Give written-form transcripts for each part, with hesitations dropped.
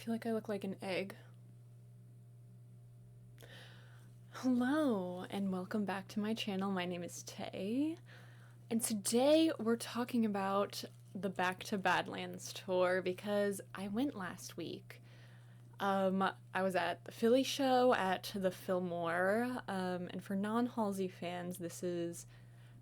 feel like I look like an egg. Hello, and welcome back to my channel. My name is Tay, and today we're talking about the Back to Badlands tour because I went last week. I was at the Philly show at the Fillmore, and for non-Halsey fans, this is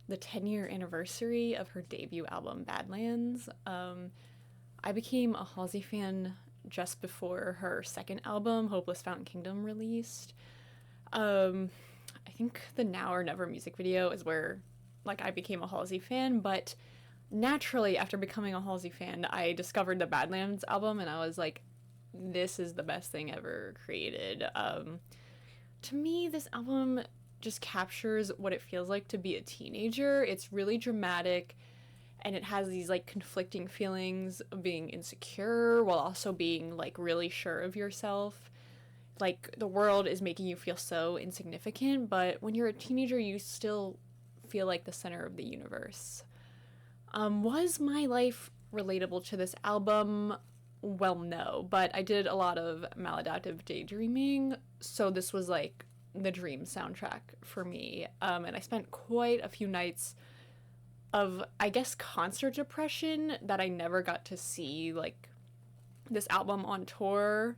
the 10-year anniversary of her debut album, Badlands. I became a Halsey fan just before her second album, Hopeless Fountain Kingdom, released. I think the Now or Never music video is where, I became a Halsey fan, but naturally, after becoming a Halsey fan, I discovered the Badlands album, and I was like, this is the best thing ever created. To me, this album just captures what it feels like to be a teenager. It's really dramatic, and it has these conflicting feelings of being insecure while also being really sure of yourself. The world is making you feel so insignificant, but when you're a teenager, you still feel like the center of the universe. Was my life relatable to this album? Well, no, but I did a lot of maladaptive daydreaming, so this was the dream soundtrack for me. And I spent quite a few nights of, I guess, concert depression that I never got to see, this album on tour.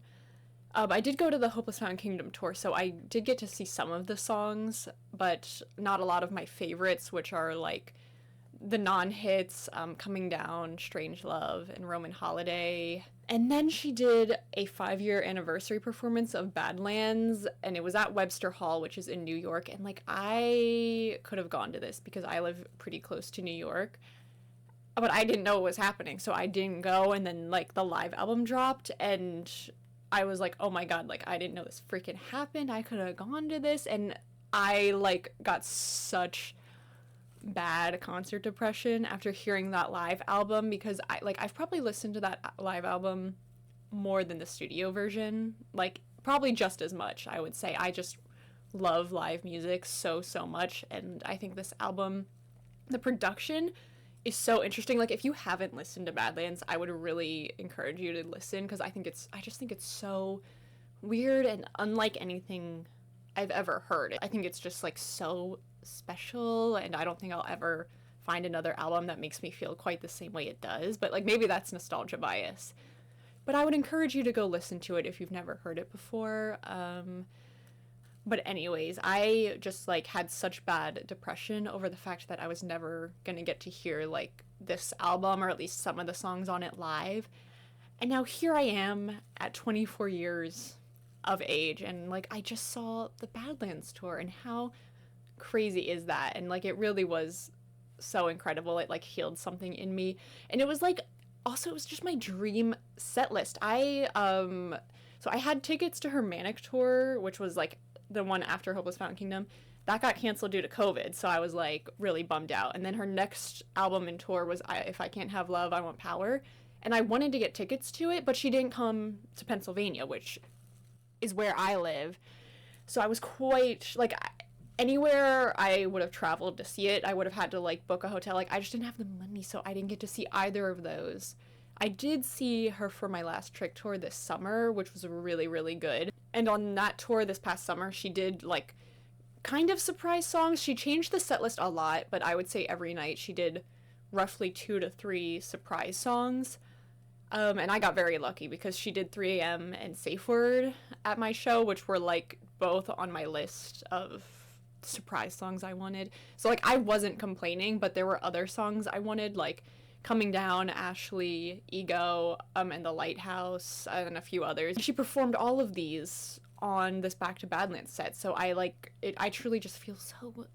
I did go to the Hopeless Fountain Kingdom tour, so I did get to see some of the songs, but not a lot of my favorites, which are, the non-hits, Coming Down, Strange Love, and Roman Holiday. And then she did a 5-year anniversary performance of Badlands, and it was at Webster Hall, which is in New York, and, I could have gone to this because I live pretty close to New York, but I didn't know what was happening, so I didn't go, and then, the live album dropped, and I was like, oh my god, I didn't know this freaking happened, I could have gone to this, and I, got such bad concert depression after hearing that live album, because I've probably listened to that live album more than the studio version, probably just as much, I would say. I just love live music so much, and I think this album, the production is so interesting. If you haven't listened to Badlands, I would really encourage you to listen, because I just think it's so weird and unlike anything I've ever heard. I think it's just so special, and I don't think I'll ever find another album that makes me feel quite the same way it does, but maybe that's nostalgia bias. But I would encourage you to go listen to it if you've never heard it before. But anyways, I just had such bad depression over the fact that I was never gonna get to hear this album, or at least some of the songs on it, live. And now here I am at 24 years of age, and I just saw the Badlands tour, and how crazy is that? And it really was so incredible. It healed something in me, and it was also, it was just my dream set list. So I had tickets to her Manic tour, which was the one after Hopeless Fountain Kingdom. That got canceled due to COVID, so I was really bummed out. And then her next album and tour was If I Can't Have Love, I Want Power, and I wanted to get tickets to it, but she didn't come to Pennsylvania, which is where I live. So I was quite anywhere I would have traveled to see it, I would have had to book a hotel. I just didn't have the money, so I didn't get to see either of those. I did see her for my last Trick tour this summer, which was really, really good. And on that tour this past summer, she did kind of surprise songs. She changed the set list a lot, but I would say every night she did roughly 2 to 3 surprise songs. And I got very lucky because she did 3 a.m. and Safe Word at my show, which were both on my list of surprise songs I wanted. So I wasn't complaining, but there were other songs I wanted, Coming Down, Ashley, Ego, and The Lighthouse, and a few others. She performed all of these on this Back to Badlands set, so I truly just feel so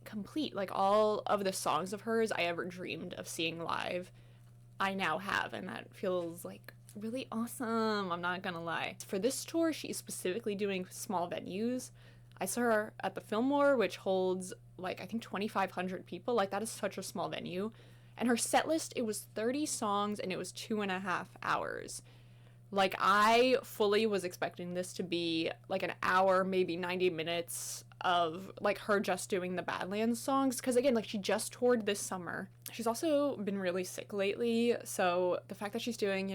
complete. All of the songs of hers I ever dreamed of seeing live, I now have, and that feels really awesome, I'm not gonna lie. For this tour, she's specifically doing small venues. I saw her at the Fillmore, which holds I think 2,500 people. That is such a small venue. And her set list, it was 30 songs, and it was 2.5 hours. I fully was expecting this to be an hour, maybe 90 minutes of her just doing the Badlands songs, because again, she just toured this summer. She's also been really sick lately, so the fact that she's doing,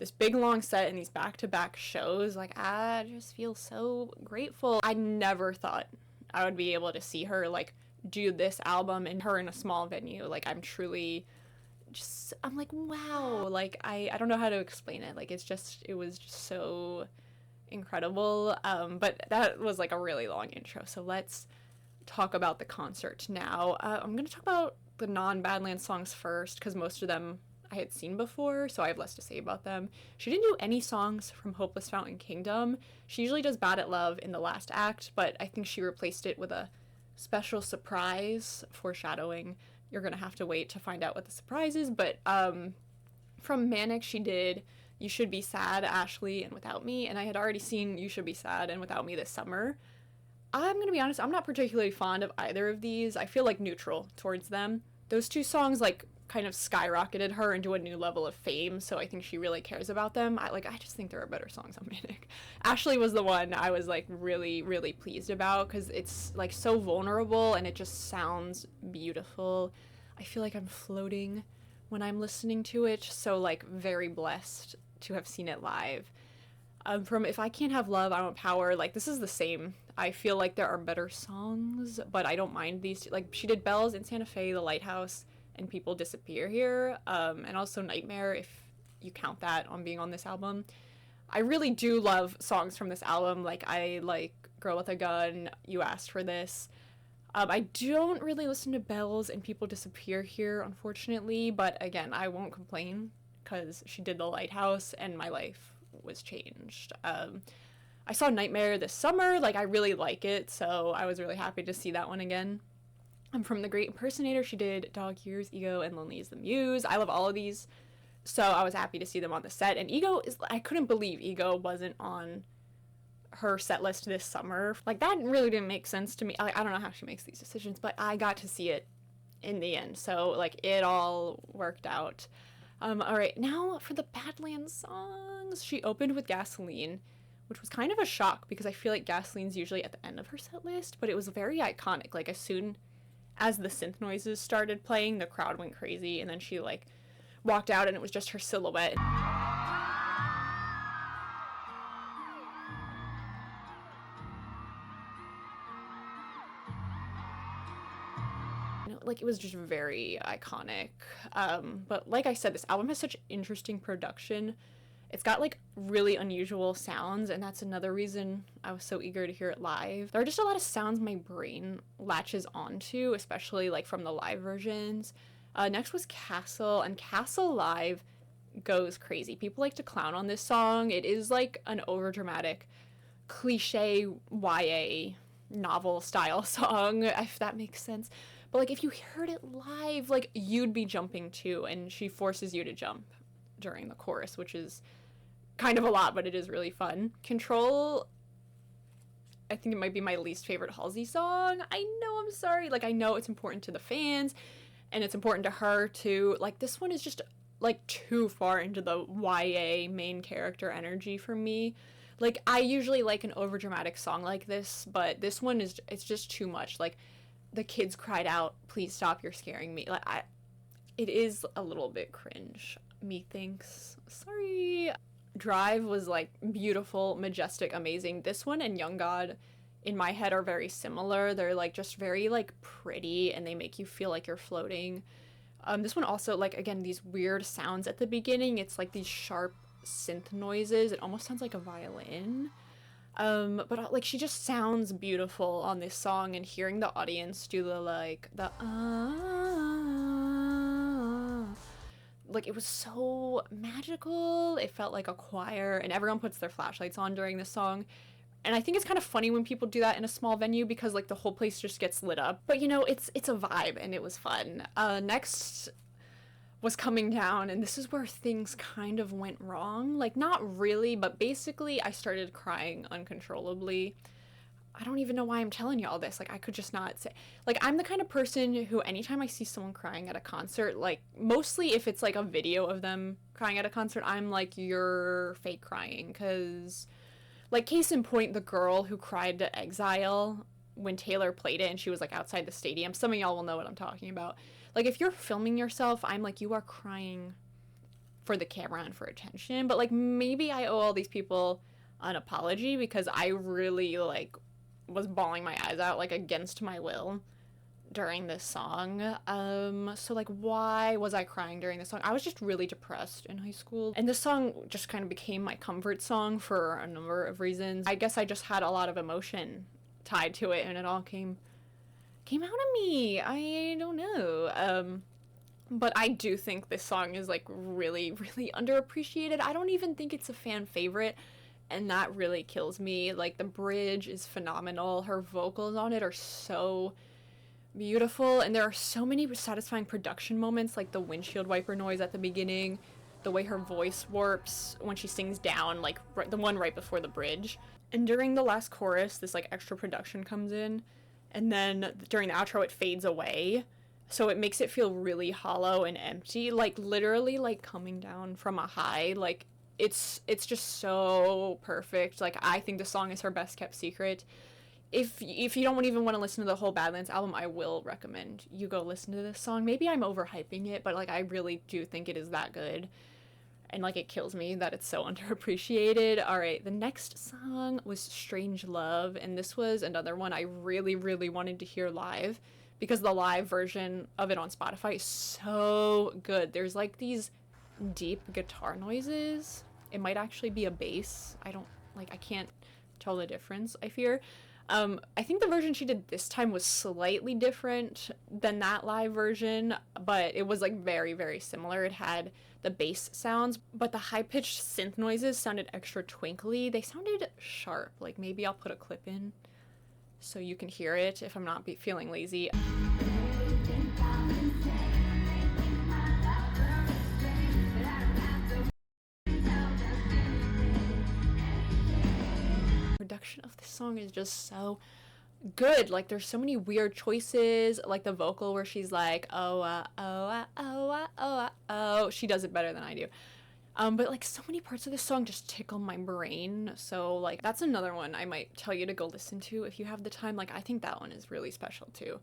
this big long set and these back-to-back shows. Like, I just feel so grateful. I never thought I would be able to see her, like, do this album and her in a small venue. Like, I'm truly just, I'm like, wow. Like, I don't know how to explain it. Like, it was just so incredible. But that was like a really long intro. So let's talk about the concert now. I'm going to talk about the non-Badlands songs first, because most of them I had seen before, so I have less to say about them. She didn't do any songs from Hopeless Fountain Kingdom. She usually does Bad at Love in the last act, but I think she replaced it with a special surprise, foreshadowing. You're gonna have to wait to find out what the surprise is, but from Manic she did You Should Be Sad, Ashley, and Without Me, and I had already seen You Should Be Sad and Without Me this summer. I'm gonna be honest, I'm not particularly fond of either of these. I feel like neutral towards them. Those two songs, like, kind of skyrocketed her into a new level of fame, so I think she really cares about them. I just think there are better songs on Manic. Ashley was the one I was, like, really, really pleased about, because it's, like, so vulnerable, and it just sounds beautiful. I feel like I'm floating when I'm listening to it, so, like, very blessed to have seen it live. From If I Can't Have Love, I Want Power, like, this is the same. I feel like there are better songs, but I don't mind these two. Like, she did Bells in Santa Fe, The Lighthouse, and People Disappear Here, and also Nightmare, if you count that on being on this album. I really do love songs from this album. Like, I like Girl with a Gun, You Asked for This. I don't really listen to Bells and People Disappear Here, unfortunately, but again, I won't complain, because she did The Lighthouse, and my life was changed. I saw Nightmare this summer. Like, I really like it, so I was really happy to see that one again. From The Great Impersonator, she did Dog Years, Ego, and Lonely is the Muse. I love all of these, so I was happy to see them on the set. And I couldn't believe Ego wasn't on her set list this summer. Like, that really didn't make sense to me. I don't know how she makes these decisions, but I got to see it in the end, so, like, it all worked out. Alright, now for the Badlands songs. She opened with Gasoline, which was kind of a shock, because I feel like Gasoline's usually at the end of her set list, but it was very iconic. Like, as soon as the synth noises started playing, the crowd went crazy, and then she, like, walked out and it was just her silhouette. Like, it was just very iconic. But like I said, this album has such interesting production. It's got, like, really unusual sounds, and that's another reason I was so eager to hear it live. There are just a lot of sounds my brain latches onto, especially, like, from the live versions. Next was Castle, and Castle live goes crazy. People like to clown on this song. It is, like, an overdramatic, cliche YA novel-style song, if that makes sense. But, like, if you heard it live, like, you'd be jumping too, and she forces you to jump during the chorus, which is kind of a lot, but it is really fun. Control, I think it might be my least favorite Halsey song. I know, I'm sorry. Like, I know it's important to the fans, and it's important to her too. Like, this one is just, like, too far into the YA main character energy for me. Like, I usually like an overdramatic song like this, but this one it's just too much. Like, the kids cried out, "Please stop, you're scaring me." Like, it is a little bit cringe, methinks. Sorry. Drive was, like, beautiful, majestic, amazing. This one and Young God, in my head, are very similar. They're, like, just very, like, pretty, and they make you feel like you're floating. This one also, like, again, these weird sounds at the beginning. It's, like, these sharp synth noises. It almost sounds like a violin. But, like, she just sounds beautiful on this song, and hearing the audience do like, like, it was so magical. It felt like a choir, and everyone puts their flashlights on during this song. And I think it's kind of funny when people do that in a small venue, because, like, the whole place just gets lit up. But, you know, it's a vibe, and it was fun. Next was Coming Down, and this is where things kind of went wrong. Like, not really, but basically I started crying uncontrollably. I don't even know why I'm telling you all this. Like, I could just not say. Like, I'm the kind of person who, anytime I see someone crying at a concert, like, mostly if it's, like, a video of them crying at a concert, I'm like, you're fake crying. Because, like, case in point, the girl who cried to Exile when Taylor played it and she was, like, outside the stadium. Some of y'all will know what I'm talking about. Like, if you're filming yourself, I'm like, you are crying for the camera and for attention, but like maybe I owe all these people an apology because I really like was bawling my eyes out like against my will during this song. So like why was I crying during this song? I was just really depressed in high school. And this song just kind of became my comfort song for a number of reasons. I guess I just had a lot of emotion tied to it and it all came out of me. I don't know. But I do think this song is like really, really underappreciated. I don't even think it's a fan favorite, and that really kills me. Like the bridge is phenomenal. Her vocals on it are so beautiful, and there are so many satisfying production moments, like the windshield wiper noise at the beginning, the way her voice warps when she sings down, like the one right before the bridge. And during the last chorus, this like extra production comes in, and then during the outro it fades away, so it makes it feel really hollow and empty, like literally like coming down from a high. Like it's just so perfect. Like I think the song is her best kept secret. If you don't even want to listen to the whole Badlands album, I will recommend you go listen to this song. Maybe I'm overhyping it, but like I really do think it is that good. And like it kills me that it's so underappreciated. All right, the next song was Strange Love, and this was another one I really, really wanted to hear live because the live version of it on Spotify is so good. There's like these deep guitar noises. It might actually be a bass. I can't tell the difference, I fear. I think the version she did this time was slightly different than that live version, but it was like very, very similar. It had the bass sounds, but the high-pitched synth noises sounded extra twinkly. They sounded sharp. Like maybe I'll put a clip in so you can hear it if I'm not feeling lazy. Production of this song is just so good. Like there's so many weird choices, like the vocal where she's like oh, she does it better than I do. But like so many parts of this song just tickle my brain, so like that's another one I might tell you to go listen to if you have the time. Like I think that one is really special too.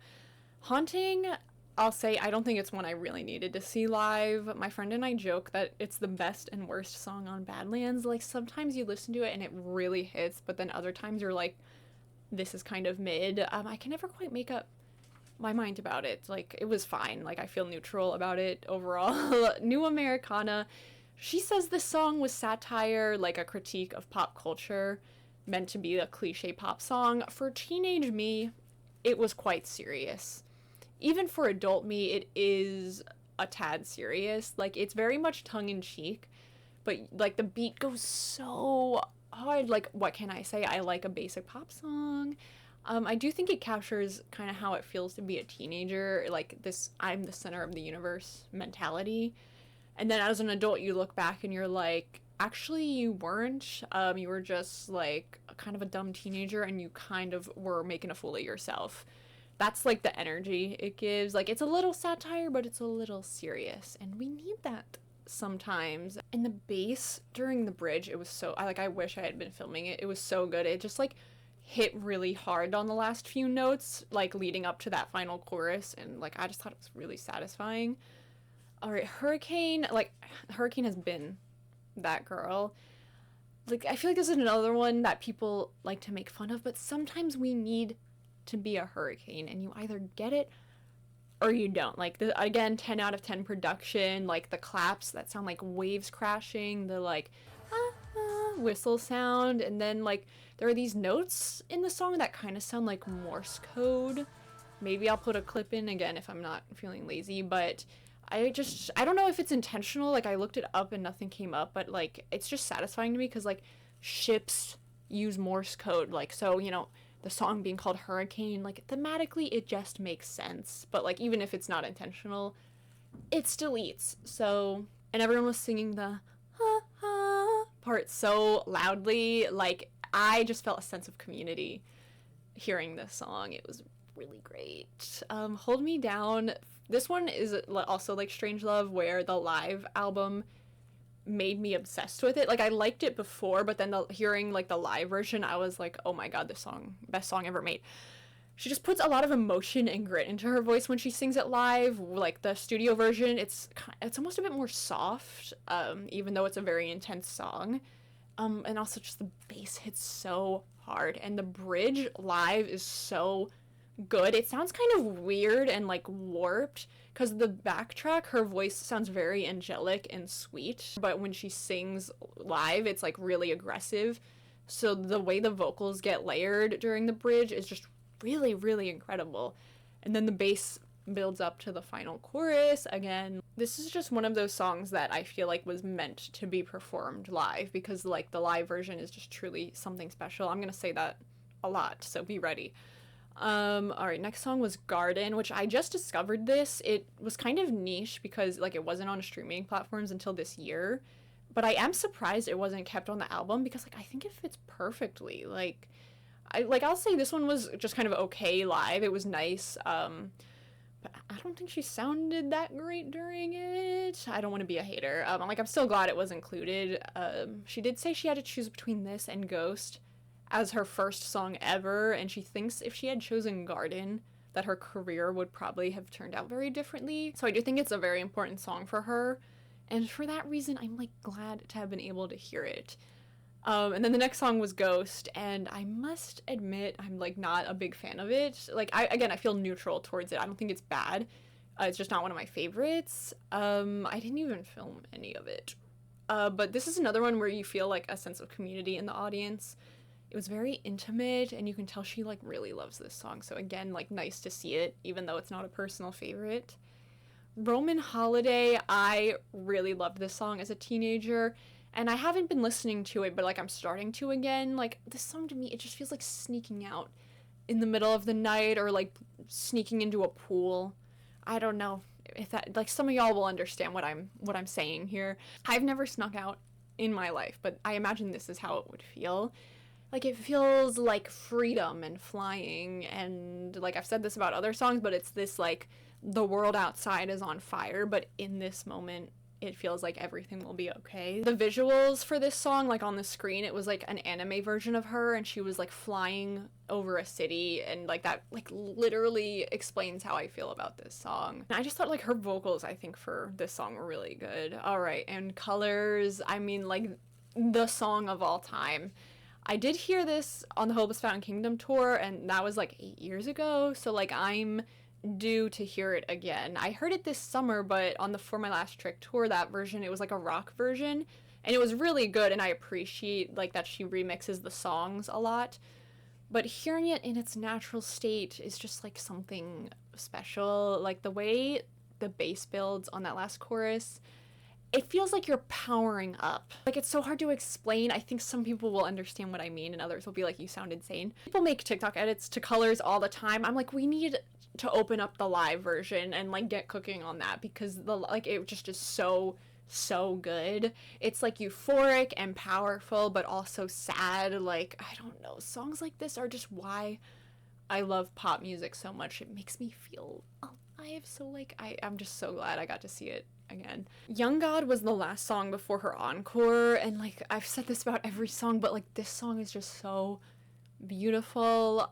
Haunting, I'll say I don't think it's one I really needed to see live. My friend and I joke that it's the best and worst song on Badlands. Like sometimes you listen to it and it really hits, but then other times you're like, this is kind of mid. I can never quite make up my mind about it. Like it was fine. Like I feel neutral about it overall. New Americana, she says this song was satire, like a critique of pop culture, meant to be a cliche pop song. For teenage me, it was quite serious. Even for adult me, it is a tad serious. Like it's very much tongue-in-cheek, but like the beat goes so hard. Like what can I say? I like a basic pop song. I do think it captures kind of how it feels to be a teenager, like this I'm the center of the universe mentality. And then as an adult you look back and you're like, actually you weren't. You were just like kind of a dumb teenager and you kind of were making a fool of yourself. That's like the energy it gives. Like it's a little satire, but it's a little serious, and we need that sometimes. And the bass during the bridge, it was so I wish I had been filming it. It was so good. It just like hit really hard on the last few notes, like leading up to that final chorus, and like I just thought it was really satisfying. All right, Hurricane, like Hurricane has been that girl. Like I feel like this is another one that people like to make fun of, but sometimes we need to be a hurricane, and you either get it or you don't. Like again, 10 out of 10 production, like the claps that sound like waves crashing, the like whistle sound, and then like there are these notes in the song that kind of sound like Morse code. Maybe I'll put a clip in again if I'm not feeling lazy, but I don't know if it's intentional. Like I looked it up and nothing came up, but like it's just satisfying to me because like ships use Morse code, like so the song being called Hurricane, like thematically it just makes sense, but like even if it's not intentional, it still eats. So, and everyone was singing the ha ha part so loudly, like I just felt a sense of community hearing this song. It was really great. Hold Me Down, this one is also like Strange Love, where the live album made me obsessed with it. Like I liked it before, but then hearing like the live version, I was like, oh my god, this song, best song ever made. she just puts a lot of emotion and grit into her voice when she sings it live. Like the studio version, it's almost a bit more soft, even though it's a very intense song. And also just the bass hits so hard, and the bridge live is so good. It sounds kind of weird and like warped because the backtrack, her voice sounds very angelic and sweet, but when she sings live, it's like really aggressive. So the way the vocals get layered during the bridge is just really, really incredible. And then the bass builds up to the final chorus again. This is just one of those songs that I feel like was meant to be performed live, because like the live version is just truly something special. I'm gonna say that a lot, so be ready. Alright, next song was Garden, which I just discovered this. It was kind of niche because like it wasn't on streaming platforms until this year. But I am surprised it wasn't kept on the album because like I think it fits perfectly. I'll say this one was just kind of okay live. It was nice. But I don't think she sounded that great during it. I don't want to be a hater. I'm still glad it was included. She did say she had to choose between this and Ghost as her first song ever, and she thinks if she had chosen Garden, that her career would probably have turned out very differently. So I do think it's a very important song for her, and for that reason, I'm like glad to have been able to hear it. And then the next song was Ghost, and I must admit I'm like not a big fan of it. Like I feel neutral towards it. I don't think it's bad. It's just not one of my favorites. I didn't even film any of it. But this is another one where you feel like a sense of community in the audience. It was very intimate, and you can tell she like really loves this song. So again, like nice to see it, even though it's not a personal favorite. Roman Holiday, I really loved this song as a teenager, and I haven't been listening to it, but like I'm starting to again. Like this song to me, it just feels like sneaking out in the middle of the night or like sneaking into a pool. I don't know if that, like, some of y'all will understand what I'm saying here. I've never snuck out in my life, but I imagine this is how it would feel. Like, it feels like freedom and flying, and, like, I've said this about other songs, but it's this, like, the world outside is on fire, but in this moment, it feels like everything will be okay. The visuals for this song, like, on the screen, it was, like, an anime version of her, and she was, like, flying over a city, and, like, that, like, literally explains how I feel about this song. And I just thought, like, her vocals, I think, for this song were really good. Alright, and Colors, I mean, like, the song of all time. I did hear this on the Hopeless Fountain Kingdom tour, and that was like 8 years ago, so like I'm due to hear it again. I heard it this summer, but on the For My Last Trick tour, that version, it was like a rock version, and it was really good, and I appreciate like that she remixes the songs a lot, but hearing it in its natural state is just like something special. Like the way the bass builds on that last chorus, it feels like you're powering up. Like, it's so hard to explain. I think some people will understand what I mean, and others will be like, you sound insane. People make TikTok edits to Colors all the time. I'm like, we need to open up the live version and, like, get cooking on that, because it just is so good. It's, like, euphoric and powerful, but also sad. Like, I don't know. Songs like this are just why I love pop music so much. It makes me feel alive. So, like, I'm just so glad I got to see it again. Young God was the last song before her encore, and like I've said this about every song, but like this song is just so beautiful.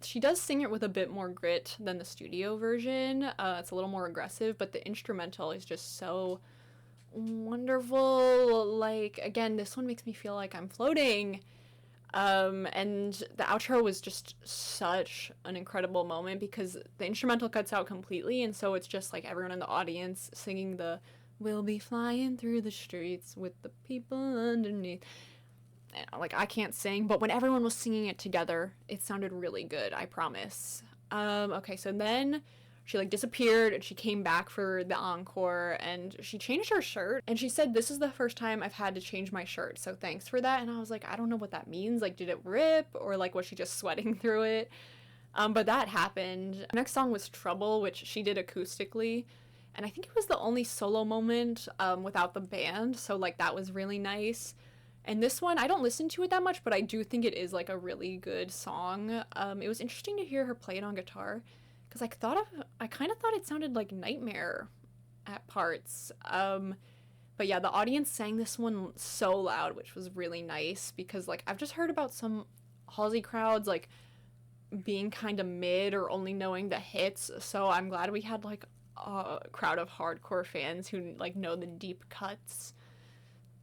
She does sing it with a bit more grit than the studio version. It's a little more aggressive, but the instrumental is just so wonderful. Like, again, this one makes me feel like I'm floating. And the outro was just such an incredible moment because the instrumental cuts out completely, and so it's just like everyone in the audience singing the "We'll be flying through the streets with the people underneath." Like, I can't sing, but when everyone was singing it together, it sounded really good, I promise. Okay, so then she like disappeared and she came back for the encore, and she changed her shirt, and she said, "This is the first time I've had to change my shirt, so thanks for that." And I was like, I don't know what that means. Like, did it rip, or like was she just sweating through it? But that happened. The next song was Trouble, which she did acoustically, and I think it was the only solo moment without the band, so like that was really nice. And this one, I don't listen to it that much, but I do think it is like a really good song. It was interesting to hear her play it on guitar, because I kind of thought it sounded like Nightmare at parts. But yeah, the audience sang this one so loud, which was really nice, because like I've just heard about some Halsey crowds like being kind of mid or only knowing the hits. So I'm glad we had like a crowd of hardcore fans who like know the deep cuts,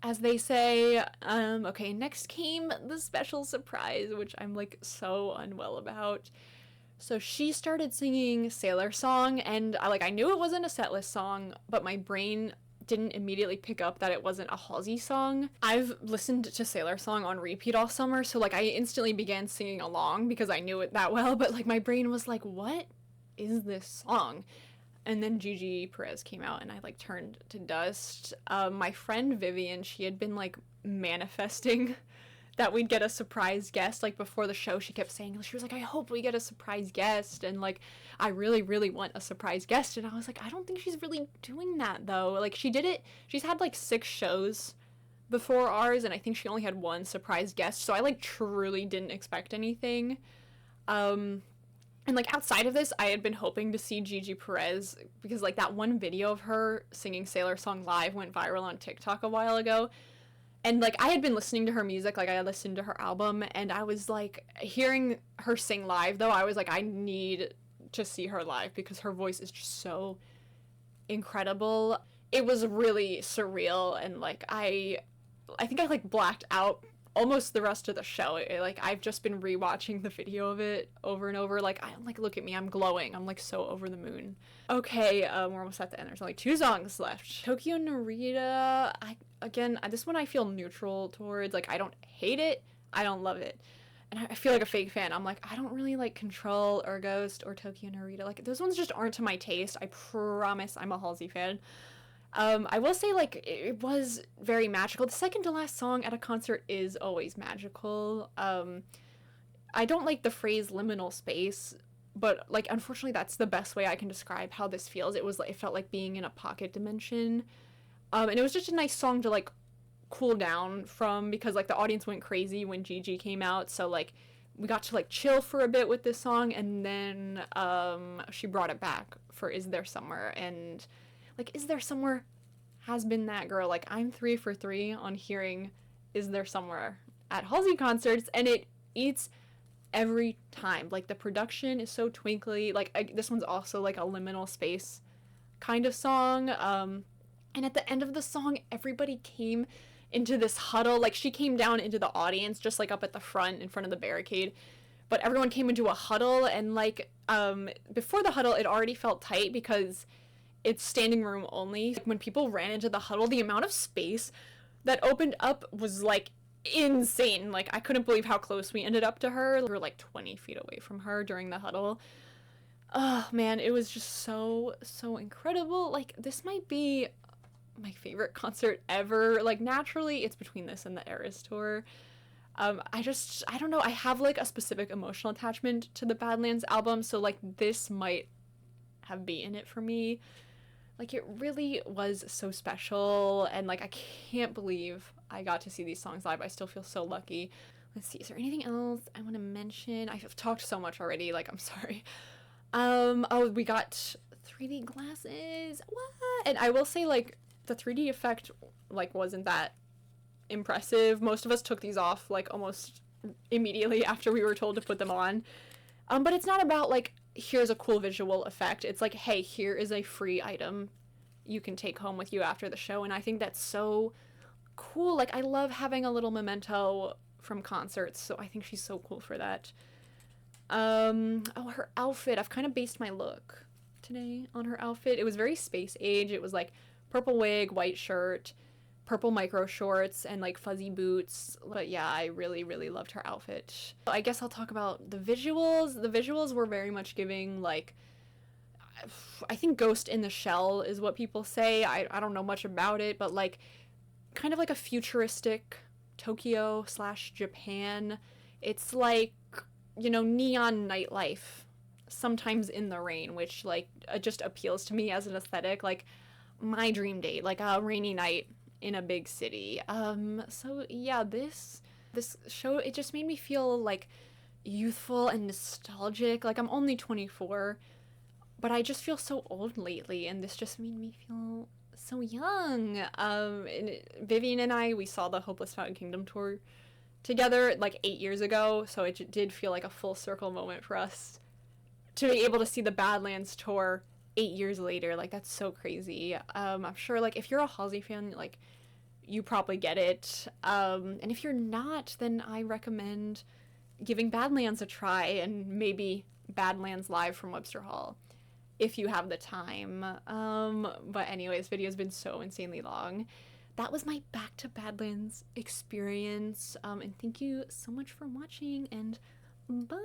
as they say. Okay, next came the special surprise, which I'm like so unwell about. So she started singing Sailor Song, and I knew it wasn't a setlist song, but my brain didn't immediately pick up that it wasn't a Halsey song. I've listened to Sailor Song on repeat all summer, so like I instantly began singing along because I knew it that well, but like my brain was like, what is this song? And then Gigi Perez came out and I like turned to dust. My friend Vivian, she had been like manifesting that we'd get a surprise guest. Like before the show, she kept saying, she was like, I hope we get a surprise guest, and like I really really want a surprise guest. And I was like, I don't think she's really doing that though. Like she did it, she's had like 6 shows before ours, and I think she only had 1 surprise guest, so I like truly didn't expect anything. And like outside of this, I had been hoping to see Gigi Perez because like that one video of her singing Sailor Song live went viral on TikTok a while ago. And, like, I had been listening to her music, like, I had listened to her album, and I was, like, hearing her sing live, though, I was like, I need to see her live, because her voice is just so incredible. It was really surreal, and, like, I think I, like, blacked out almost the rest of the show. Like, I've just been rewatching the video of it over and over. Like, I'm like, look at me, I'm glowing. I'm, like, so over the moon. Okay, we're almost at the end. There's only 2 songs left. Tokyo Narita, this one I feel neutral towards. Like, I don't hate it, I don't love it. And I feel like a fake fan. I'm like, I don't really like Control or Ghost or Tokyo Narita. Like, those ones just aren't to my taste. I promise I'm a Halsey fan. I will say, like, it was very magical. The second to last song at a concert is always magical. I don't like the phrase liminal space, but, like, unfortunately that's the best way I can describe how this feels. It felt like being in a pocket dimension. And it was just a nice song to, like, cool down from, because, like, the audience went crazy when Gigi came out, so, like, we got to, like, chill for a bit with this song, and then, she brought it back for Is There Somewhere, and, like, Is There Somewhere has been that girl. Like, I'm 3 for 3 on hearing Is There Somewhere at Halsey concerts, and it eats every time. Like, the production is so twinkly. Like, this one's also, like, a liminal space kind of song, and at the end of the song, everybody came into this huddle. Like, she came down into the audience, just, like, up at the front, in front of the barricade, but everyone came into a huddle, and, like, before the huddle, it already felt tight, because it's standing room only. Like, when people ran into the huddle, the amount of space that opened up was, like, insane. Like, I couldn't believe how close we ended up to her. We were, like, 20 feet away from her during the huddle. Oh, man, it was just so incredible. Like, this might be my favorite concert ever. Like, naturally, it's between this and the Eras tour. I don't know, I have, like, a specific emotional attachment to the Badlands album, so, like, this might have been in it for me. Like, it really was so special, and, like, I can't believe I got to see these songs live. I still feel so lucky. Let's see, is there anything else I want to mention? I've talked so much already, like, I'm sorry. Oh, we got 3D glasses. What? And I will say, like, the 3D effect, like, wasn't that impressive. Most of us took these off, like, almost immediately after we were told to put them on. But it's not about, like, here's a cool visual effect. It's like, hey, here is a free item you can take home with you after the show, and I think that's so cool. Like, I love having a little memento from concerts, so I think she's so cool for that. Oh, her outfit. I've kind of based my look today on her outfit. It was very space age. It was, like, purple wig, white shirt, purple micro shorts, and, like, fuzzy boots. But yeah, I really loved her outfit. I guess I'll talk about the visuals. The visuals were very much giving, like, I think Ghost in the Shell is what people say. I don't know much about it, but, like, kind of like a futuristic Tokyo/Japan. It's like, you know, neon nightlife, sometimes in the rain, which, like, just appeals to me as an aesthetic. Like, my dream date, like a rainy night in a big city. So yeah, this show, it just made me feel, like, youthful and nostalgic. Like, I'm only 24, but I just feel so old lately, and this just made me feel so young. And Vivian and I, we saw the Hopeless Fountain Kingdom tour together like 8 years ago, so it did feel like a full circle moment for us to be able to see the Badlands tour 8 years later. Like, that's so crazy. I'm sure, like, if you're a Halsey fan, like, you probably get it. And if you're not, then I recommend giving Badlands a try, and maybe Badlands Live from Webster Hall if you have the time. But anyways, video's been so insanely long. That was my Back to Badlands experience. And thank you so much for watching, and bye!